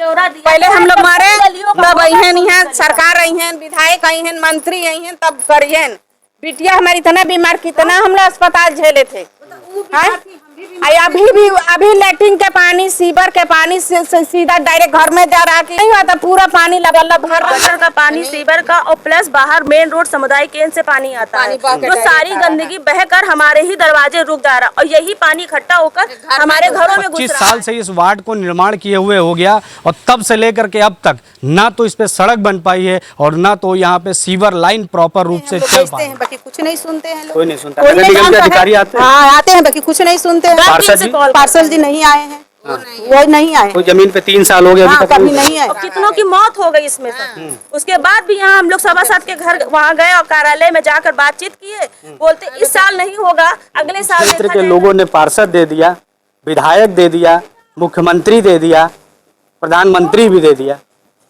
पहले हम लोग मारे तब अहन यहाँ सरकार अहन विधायक अहन मंत्री अहन तब करिए। बिटिया हमारी इतना बीमार कितना हम लोग अस्पताल झेले थे। अभी लैट्रिन के पानी सीवर के पानी से सीधा डायरेक्ट घर में जा रहा कि नहीं हुआ था। पूरा पानी लगा गटर का पानी सीवर का और प्लस बाहर मेन रोड समुदाय केंद्र से पानी आता है जो सारी गंदगी बहकर हमारे ही दरवाजे रुक जा रहा और यही पानी इकट्ठा होकर हमारे घरों में घुस रहा है। 25 साल से इस वार्ड को निर्माण किए हुए हो गया और तब से लेकर के अब तक ना तो इस पे सड़क बन पाई है और ना तो यहाँ पे सीवर लाइन प्रॉपर रूप से चल पाई है। बाकी कुछ नहीं सुनते हैं लोग। कोई नहीं सुनता। नगर निगम के अधिकारी आते हैं? हाँ आते हैं, बाकी कुछ नहीं सुनते हैं। पार्षद जी नहीं आए हैं, वो नहीं आए। कोई जमीन पे 3 साल हो गए अभी तक कभी नहीं आए। कितनों की मौत हो गई इसमें से। उसके बाद भी यहाँ हम लोग सभासद के घर वहाँ गए और कार्यालय में जाकर बातचीत किए। बोलते इस साल नहीं होगा, अगले साल। क्षेत्र के लोगों ने पार्षद दे दिया, विधायक दे दिया, मुख्यमंत्री दे दिया, प्रधानमंत्री भी दे दिया,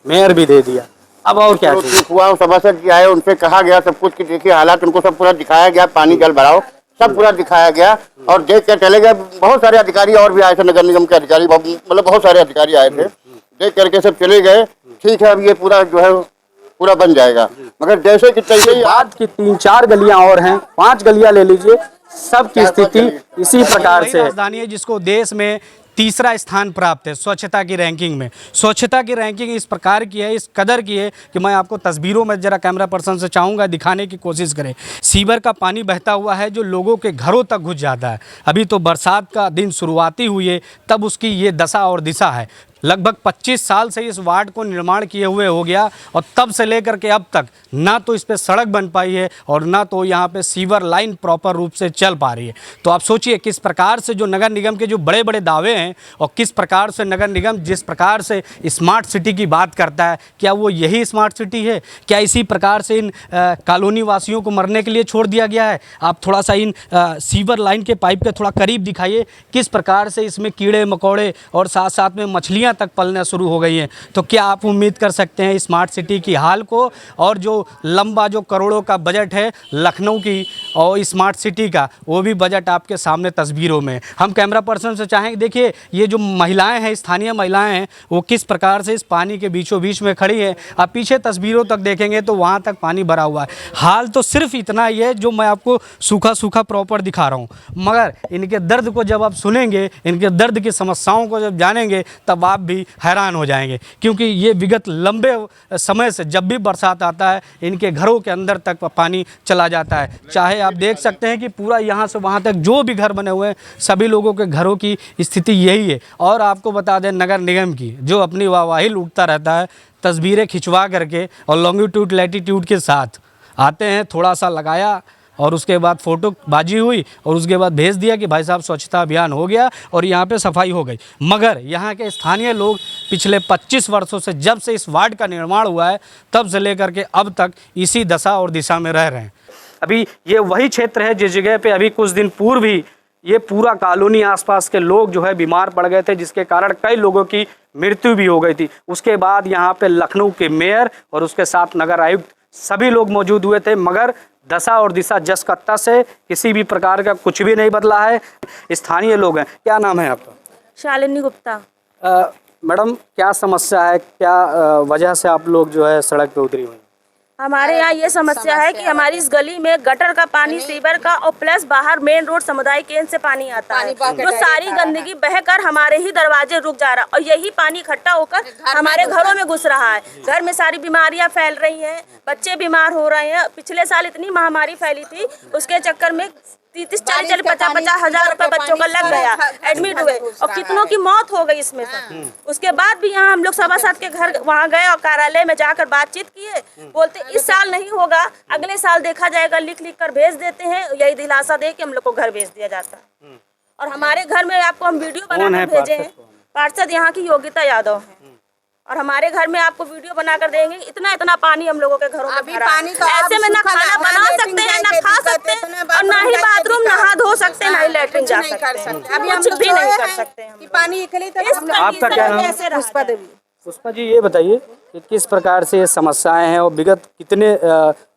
मेयर भी दे दिया। अब और क्या हुआ? सभासद जी आए, उनसे कहा गया सब कुछ कि देखिए हालात, उनको सब पूरा दिखाया गया, पानी जल भराव सब पूरा दिखाया गया और देख कर चले गए। बहुत सारे अधिकारी और भी आए थे, नगर निगम के अधिकारी, मतलब बहुत सारे अधिकारी आए थे, देख करके सब चले गए। ठीक है, अब ये पूरा जो है पूरा बन जाएगा, मगर जैसे कि तैसे बात की 3-4 गलियां और हैं, 5 गलियां ले लीजिए, सबकी स्थिति इसी प्रकार से राजधानी है जिसको देश में तीसरा स्थान प्राप्त है स्वच्छता की रैंकिंग में। स्वच्छता की रैंकिंग इस प्रकार की है, इस कदर की है कि मैं आपको तस्वीरों में जरा कैमरा पर्सन से चाहूँगा दिखाने की कोशिश करें। सीवर का पानी बहता हुआ है जो लोगों के घरों तक घुस जाता है। अभी तो बरसात का दिन शुरुआती हुई है तब उसकी ये दशा और दिशा है। लगभग 25 साल से इस वार्ड को निर्माण किए हुए हो गया और तब से लेकर के अब तक ना तो इस पे सड़क बन पाई है और ना तो यहाँ पे सीवर लाइन प्रॉपर रूप से चल पा रही है। तो आप सोचिए किस प्रकार से जो नगर निगम के जो बड़े बड़े दावे हैं और किस प्रकार से नगर निगम जिस प्रकार से स्मार्ट सिटी की बात करता है, क्या वो यही स्मार्ट सिटी है? क्या इसी प्रकार से इन कॉलोनी वासियों को मरने के लिए छोड़ दिया गया है? आप थोड़ा सा इन सीवर लाइन के पाइप के थोड़ा करीब दिखाइए, किस प्रकार से इसमें कीड़े मकोड़े और साथ साथ में मछलियाँ तक पलना शुरू हो गई हैं। तो क्या आप उम्मीद कर सकते हैं स्मार्ट सिटी की हाल को? और जो लंबा जो करोड़ों का बजट है लखनऊ की और स्मार्ट सिटी का, वो भी बजट आपके सामने तस्वीरों में। हम कैमरा पर्सन से चाहेंगे, देखिए ये जो महिलाएं हैं, स्थानीय महिलाएं हैं, वो किस प्रकार से इस पानी के बीचों बीच में खड़ी है। आप पीछे तस्वीरों तक देखेंगे तो वहाँ तक पानी भरा हुआ है। हाल तो सिर्फ इतना ही है जो मैं आपको सूखा सूखा प्रॉपर दिखा रहा हूँ, मगर इनके दर्द को जब आप सुनेंगे, इनके दर्द की समस्याओं को जब जानेंगे तब आप भी हैरान हो जाएंगे। क्योंकि ये विगत लंबे समय से जब भी बरसात आता है इनके घरों के अंदर तक पानी चला जाता है। चाहे आप देख सकते हैं कि पूरा यहाँ से वहाँ तक जो भी घर बने हुए हैं सभी लोगों के घरों की स्थिति यही है। और आपको बता दें नगर निगम की जो अपनी वाहवाही लूटता रहता है, तस्वीरें खिंचवा करके और लॉन्गिट्यूड लैटिट्यूड के साथ आते हैं, थोड़ा सा लगाया और उसके बाद फ़ोटो बाजी हुई और उसके बाद भेज दिया कि भाई साहब स्वच्छता अभियान हो गया और यहाँ पे सफाई हो गई। मगर यहाँ के स्थानीय लोग पिछले 25 वर्षों से जब से इस वार्ड का निर्माण हुआ है तब से लेकर के अब तक इसी दशा और दिशा में रह रहे हैं। अभी ये वही क्षेत्र है जिस जगह पे अभी कुछ दिन पूर्व ही ये पूरा कॉलोनी आसपास के लोग जो है बीमार पड़ गए थे, जिसके कारण कई लोगों की मृत्यु भी हो गई थी। उसके बाद यहाँ पे लखनऊ के मेयर और उसके साथ नगर आयुक्त सभी लोग मौजूद हुए थे, मगर दशा और दिशा जस कत्ता से किसी भी प्रकार का कुछ भी नहीं बदला है। स्थानीय लोग हैं। क्या नाम है आपका? शालिनी गुप्ता। मैडम क्या समस्या है, क्या वजह से आप लोग जो है सड़क पे उतरी हुई? हमारे यहाँ ये समस्या है कि हमारी इस गली में गटर का पानी सीवर का और प्लस बाहर मेन रोड समुदाय केंद्र से पानी आता है जो सारी गंदगी बहकर हमारे ही दरवाजे रुक जा रहा और यही पानी इकट्ठा होकर हमारे घरों में घुस रहा है। घर में सारी बीमारियां फैल रही हैं, बच्चे बीमार हो रहे हैं। पिछले साल इतनी महामारी फैली थी, उसके चक्कर में 30-40-50 हजार रुपए बच्चों का लग गया, एडमिट हुए और कितनों की मौत हो गई इसमें से। उसके बाद भी यहाँ हम लोग सभासद के घर वहाँ गए और कार्यालय में जाकर बातचीत किए। बोलते इस साल नहीं होगा, अगले साल देखा जाएगा, लिख लिख कर भेज देते हैं। यही दिलासा दे के हम लोग को घर भेज दिया जाता है। और हमारे घर में आपको हम वीडियो बनाकर भेजे हैं। पार्षद यहाँ की योगिता यादव है और हमारे घर में आपको वीडियो बनाकर देंगे। इतना इतना पानी हम लोगों के घरों में भरा है। ऐसे में ना खाना बना सकते हैं, ना खा सकते हैं और ना ही बाथरूम नहा धो सकते हैं, ना ही लैट्रिन जा सकते हैं। अभी हम कुछ भी नहीं कर सकते हैं। पानी आपका क्या नाम है? पुष्पा देवी। पुष्पा जी ये बताइए कि किस प्रकार से ये समस्याएं हैं और विगत कितने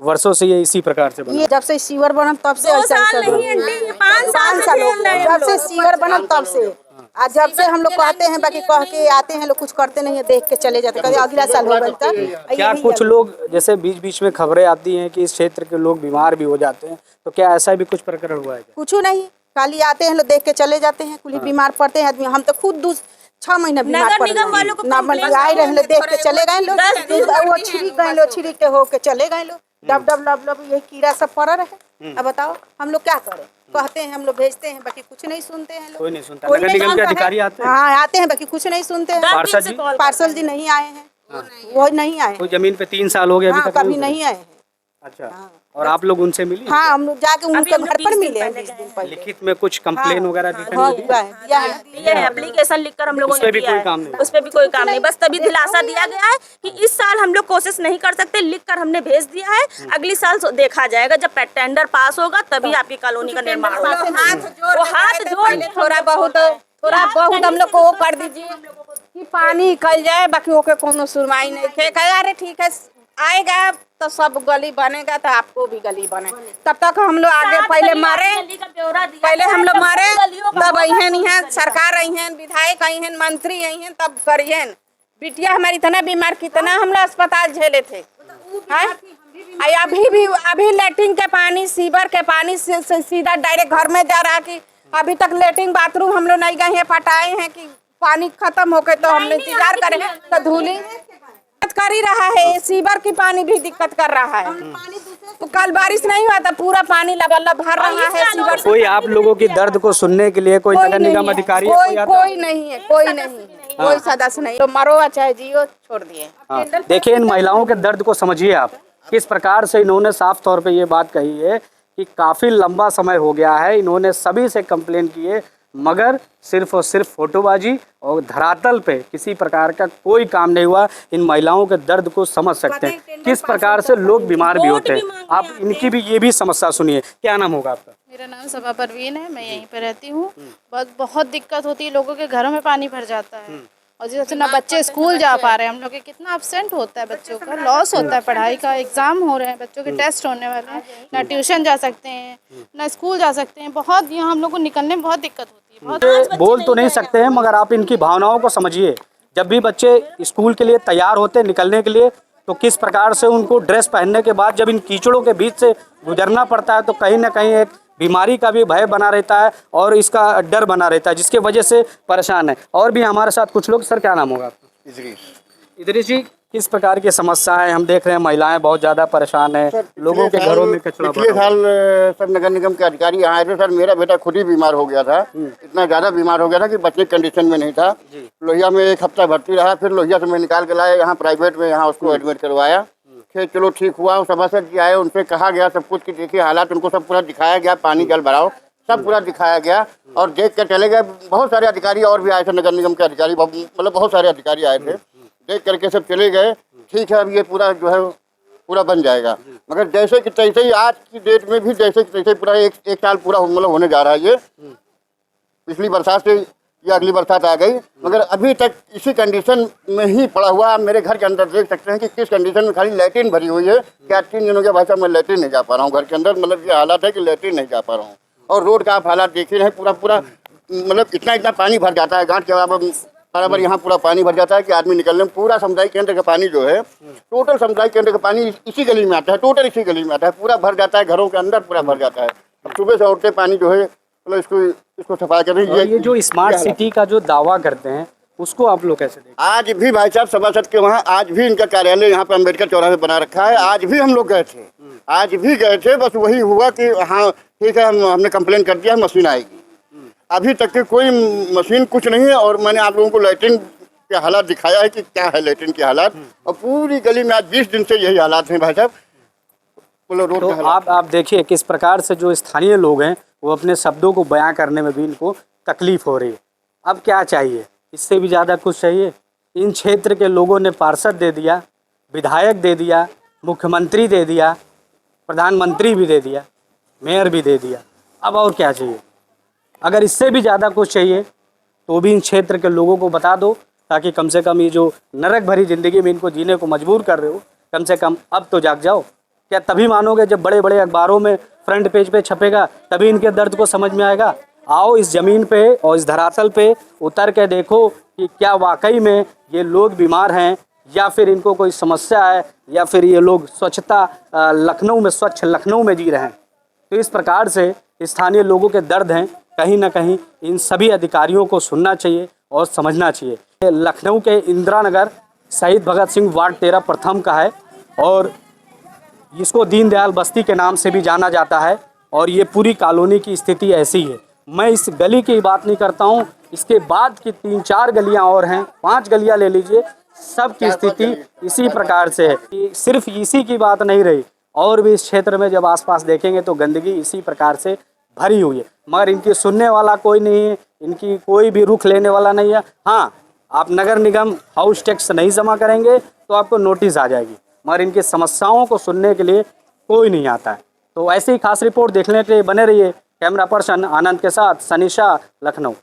वर्षों से ये इसी प्रकार से बना? ये जब से सीवर बना तब से 2 साल नहीं आंटी, 5 साल से जब से सीवर बना तब से आज जब से हम लोग कहते हैं बाकी कह के आते हैं लोग, कुछ करते नहीं है, देख के चले जाते, कभी अगला साल होगा तक। क्या कुछ लोग जैसे बीच बीच में खबरें आती हैं कि इस क्षेत्र के लोग बीमार भी हो जाते हैं, तो क्या ऐसा भी कुछ प्रकरण हुआ है? कुछ नहीं, खाली आते हैं लोग, देख के चले जाते हैं, कुछ बीमार पड़ते हैं आदमी। हम तो खुद 6 महीना बीमार पड़ गए, आए रहे देख के चले गए लोग, वो छिड़क गए लोग, छिड़क के होके चले गए लोग, डब डब लब लब यही कीड़ा सब पड़ा रहे। अब बताओ हम लोग क्या करें? कहते हैं हम लोग भेजते हैं, बाकी कुछ नहीं सुनते हैं लोग। कोई नहीं सुनता। नगर निगम के अधिकारी आते हैं? हाँ आते हैं, बाकी कुछ नहीं सुनते हैं। पार्षद जी नहीं आए हैं, वो नहीं आए। कोई जमीन पे 3 साल हो गए अभी तक कभी नहीं आए हैं। अच्छा, और आप लोग उनसे मिली? हाँ हम लोग जाके उनके घर पर मिले हैं 20 दिन पहले। लिखित में कुछ कंप्लेन वगैरह ये एप्लीकेशन लिखकर हम लोगों ने भी कोई काम नहीं, उस पर भी कोई काम नहीं। बस तभी दिलासा दिया गया है कि इस साल हम लोग कोशिश नहीं कर सकते, लिखकर हमने भेज दिया है, अगली साल देखा जाएगा, जब टेंडर पास होगा तभी आपकी कॉलोनी का निर्माण होगा। हाथ जोड़ थोड़ा बहुत हम लोग को वो कर दीजिए कि पानी निकल जाए, बाकी ओके कोनो सुनवाई नहीं है। अरे ठीक है आएगा तो सब गली बनेगा तो आपको भी गली बने, तब तक हम लोग आगे पहले मारे, हम लोग मारे तब अहन यहाँ सरकार अहन, विधायक अहन, मंत्री अहन, तब करिए। बिटिया हमारी इतना बीमार, कितना हम लोग अस्पताल झेले थे। अभी लेटरिन के पानी, सीवर के पानी से सीधा डायरेक्ट घर में जा रहा कि अभी तक लेटरिन बाथरूम हम लोग नहीं गए हैं, पटाए हैं कि पानी खत्म हो गए तो हम लोग इंतजार करें तो धूली कर ही रहा है। सीवर की पानी भी दिक्कत कर रहा है। तो कल बारिश नहीं हुआ था, पूरा पानी लबालब भर रहा है सीवर। कोई आप लोगों की दर्द को सुनने के लिए कोई नगर निगम अधिकारी कोई नहीं है, कोई सदस्य नहीं। तो मरो चाहे जियो, छोड़ दिए। देखिए इन महिलाओं के दर्द को समझिए आप, किस प्रकार से इन्होंने साफ तौर पे ये बात कही है कि काफी लंबा समय हो गया है, इन्होंने सभी से कंप्लेन की है, मगर सिर्फ और सिर्फ फोटोबाजी और धरातल पे किसी प्रकार का कोई काम नहीं हुआ। इन महिलाओं के दर्द को समझ सकते हैं, किस प्रकार से लोग बीमार भी होते हैं। आप इनकी भी ये भी समस्या सुनिए। क्या नाम होगा आपका? मेरा नाम सबा परवीन है, मैं यहीं पर रहती हूँ। बहुत दिक्कत होती है, लोगों के घरों में पानी भर जाता है और जैसे ना बच्चे स्कूल जा पा रहे हैं, हम लोग के कितना अपसेंट होता है, बच्चों का लॉस होता है, पढ़ाई का एग्जाम हो रहे हैं, बच्चों के टेस्ट होने वाले हैं, ना ट्यूशन जा सकते हैं ना स्कूल जा सकते हैं। बहुत यहाँ हम लोग को निकलने में बहुत दिक्कत होती है। बोल तो नहीं सकते हैं, मगर आप इनकी भावनाओं को समझिए। जब भी बच्चे स्कूल के लिए तैयार होते हैं निकलने के लिए, तो किस प्रकार से उनको ड्रेस पहनने के बाद जब इन कीचड़ों के बीच से गुजरना पड़ता है, तो कहीं ना कहीं एक बीमारी का भी भय बना रहता है और इसका डर बना रहता है, जिसके वजह से परेशान है। और भी हमारे साथ कुछ लोग। सर क्या नाम होगा आपका? इदरीस जी, किस प्रकार की समस्या है? हम देख रहे हैं महिलाएं बहुत ज्यादा परेशान है, लोगों के घरों में कचरा। पिछले साल सब नगर निगम के अधिकारी यहाँ आए थे सर, मेरा बेटा खुद ही बीमार हो गया था, इतना ज्यादा बीमार हो गया था कि बचने की कंडीशन में नहीं था। लोहिया में 1 हफ्ता भर्ती रहा, फिर लोहिया से मैं निकाल के लाया यहाँ प्राइवेट में, यहाँ उसको एडमिट करवाया। फिर चलो ठीक हुआ, सभासद जी आए, उनसे कहा गया सब कुछ कि देखिए हालात, उनको सब पूरा दिखाया गया, पानी जल भराव सब पूरा दिखाया गया और देख कर चले गए। बहुत सारे अधिकारी और भी आए थे, नगर निगम के अधिकारी, मतलब बहुत सारे अधिकारी आए थे, देख करके सब चले गए। ठीक है, अब ये पूरा जो है पूरा बन जाएगा, मगर जैसे कि तैसे ही आज की डेट में भी जैसे कि तैसे पूरा एक साल पूरा मतलब होने जा रहा है। ये पिछली बरसात से ये अगली बरसात आ गई, मगर अभी तक इसी कंडीशन में ही पड़ा हुआ। आप मेरे घर के अंदर देख सकते हैं कि किस कंडीशन में खाली लैट्रिन भरी हुई है। क्या 3 दिनों के भाई साहब मैं लैट्रिन नहीं जा पा रहा हूँ घर के अंदर, मतलब ये हालात है कि लैट्रिन नहीं जा पा रहा हूँ। और रोड का आप हालात देख ही रहे हैं, पूरा मतलब इतना पानी भर जाता है, गांठ के बराबर यहाँ पूरा पानी भर जाता है कि आदमी निकलने में। पूरा समुदाय केंद्र का पानी जो है, टोटल समुदाय केंद्र का पानी इसी गली में आता है, टोटल इसी गली में आता है, पूरा भर जाता है, घरों के अंदर पूरा भर जाता है। सुबह से उठते पानी जो है मतलब इसको सफाई कर रही है। ये जो स्मार्ट सिटी का जो दावा करते हैं उसको आप लोग कैसे देखते हैं? आज भी भाई साहब सभासद के वहाँ आज भी इनका कार्यालय यहाँ पे अम्बेडकर चौराहे बना रखा है। आज भी हम लोग गए थे, बस वही हुआ कि हाँ ठीक है हमने कंप्लेन कर दिया, मशीन आएगी। अभी तक के कोई मशीन कुछ नहीं है। और मैंने आप लोगों को लैट्रिन के हालात दिखाया है कि क्या है लैट्रिन के हालात, और पूरी गली में आज 20 दिन से यही हालात हैं भाई साहब। रोड तो आप देखिए किस प्रकार से जो स्थानीय लोग हैं वो अपने शब्दों को बयां करने में भी इनको तकलीफ हो रही है। अब क्या चाहिए? इससे भी ज़्यादा कुछ चाहिए? इन क्षेत्र के लोगों ने पार्षद दे दिया, विधायक दे दिया, मुख्यमंत्री दे दिया, प्रधानमंत्री भी दे दिया, मेयर भी दे दिया, अब और क्या चाहिए? अगर इससे भी ज़्यादा कुछ चाहिए तो भी इन क्षेत्र के लोगों को बता दो, ताकि कम से कम ये जो नरक भरी ज़िंदगी में इनको जीने को मजबूर कर रहे हो, कम से कम अब तो जाग जाओ। क्या तभी मानोगे जब बड़े बड़े अखबारों में फ्रंट पेज पे छपेगा, तभी इनके दर्द को समझ में आएगा? आओ इस ज़मीन पे और इस धरातल पे उतर के देखो कि क्या वाकई में ये लोग बीमार हैं या फिर इनको कोई समस्या है या फिर ये लोग स्वच्छता लखनऊ में, स्वच्छ लखनऊ में जी रहे हैं। तो इस प्रकार से स्थानीय लोगों के दर्द हैं, कहीं ना कहीं इन सभी अधिकारियों को सुनना चाहिए और समझना चाहिए। लखनऊ के इंदिरा नगर शहीद भगत सिंह वार्ड 13 प्रथम का है और इसको दीनदयाल बस्ती के नाम से भी जाना जाता है और ये पूरी कॉलोनी की स्थिति ऐसी है। मैं इस गली की बात नहीं करता हूँ, इसके बाद की 3-4 गलियाँ और हैं, 5 गलियाँ ले लीजिए, सब की स्थिति इसी प्रकार से है कि सिर्फ इसी की बात नहीं रही, और भी इस क्षेत्र में जब आसपास देखेंगे तो गंदगी इसी प्रकार से भरी हुई है, मगर इनकी सुनने वाला कोई नहीं है, इनकी कोई भी रुख लेने वाला नहीं है। हाँ, आप नगर निगम हाउस टैक्स नहीं जमा करेंगे तो आपको नोटिस आ जाएगी, मगर इनकी समस्याओं को सुनने के लिए कोई नहीं आता है। तो ऐसी खास रिपोर्ट देखने के लिए बने रहिए। कैमरा पर्सन आनंद के साथ सनीशा, लखनऊ।